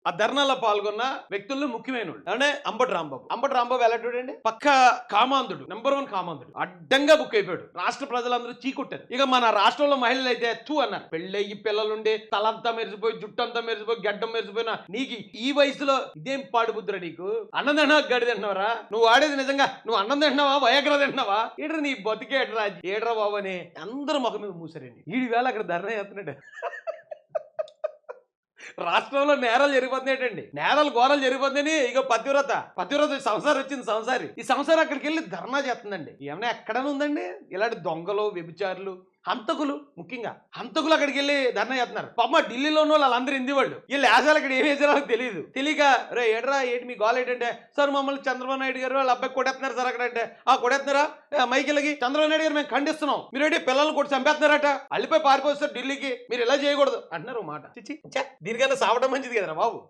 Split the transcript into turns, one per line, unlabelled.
ఆ ధర్నాలో పాల్గొన్న వ్యక్తుల్లో ముఖ్యమైన అంటే అంబటి రాంబాబు ఎలాంటి పక్క కామాంధుడు, నెంబర్ 1 కామాంధుడు. అడ్డంగా బుక్ అయిపోయాడు. రాష్ట్ర ప్రజలందరూ చీకొట్టారు. ఇక మన రాష్ట్రంలో మహిళలు అయితే తూ అన్నారు. పెళ్ళయ్యి పిల్లలుండి తలంతా మెరిసిపోయి, జుట్టంతా మెరిసిపోయి, గడ్డం మెరిసిపోయినా నీకు ఈ వయసులో ఇదేం పాడు బుద్ధురా నీకు? అన్నం తింటున్నావా, గడి తింటున్నావరా? నువ్వు ఆడేది నిజంగా నువ్వు అన్నం తింటున్నావా, వయగ్ర తింటున్నావా? ఏడ్రా నీ బతికేట్రా, ఏడ్రా బాబు అని అందరూ ముఖం మీద మూసారండి. ఈడి వేళ అక్కడ ధర్నా చేస్తున్నాడు. రాష్ట్రంలో నేరాలు జరిగిపోతున్నాయండి. నేరాలు ఘోరాలు జరిగిపోతున్నాయి. ఇక పతివ్రత సంసారం వచ్చింది. సంసారి ఈ సంసారం అక్కడికి వెళ్ళి ధర్నా చేస్తుందండి. ఏమన్నా ఎక్కడనే ఉందండి ఇలాంటి దొంగలు, వ్యభిచారులు, హంతకులు, ముఖ్యంగా హంతకులు అక్కడికి వెళ్ళి ధర్నా చేస్తున్నారు. పాప ఢిల్లీలో ఉన్న వాళ్ళందరూ హిందీ వాళ్ళు. వీళ్ళు యాసాలు అక్కడ ఏం వేసారో తెలియదు. తెలియక రే ఏడ్రా ఏంటి మీ గోల్ ఏంటంటే, సార్ మమ్మల్ని చంద్రబాబు నాయుడు గారు వాళ్ళ అబ్బాయి కొడేస్తున్నారు సార్ అక్కడ అంటే, కొడేస్తున్నారా మైకిలకి చంద్రబాబు నాయుడు గారు మేము ఖండిస్తున్నాం, మీరు ఏంటి పిల్లల్ని కొట్టి చంపేస్తున్నారట, అల్లిపోయి పారిపోతారు ఢిల్లీకి, మీరు ఇలా చేయకూడదు అంటున్నారు మాట. చిచ్చి దీనికన్నా సావడం మంచిది కదరా బాబు.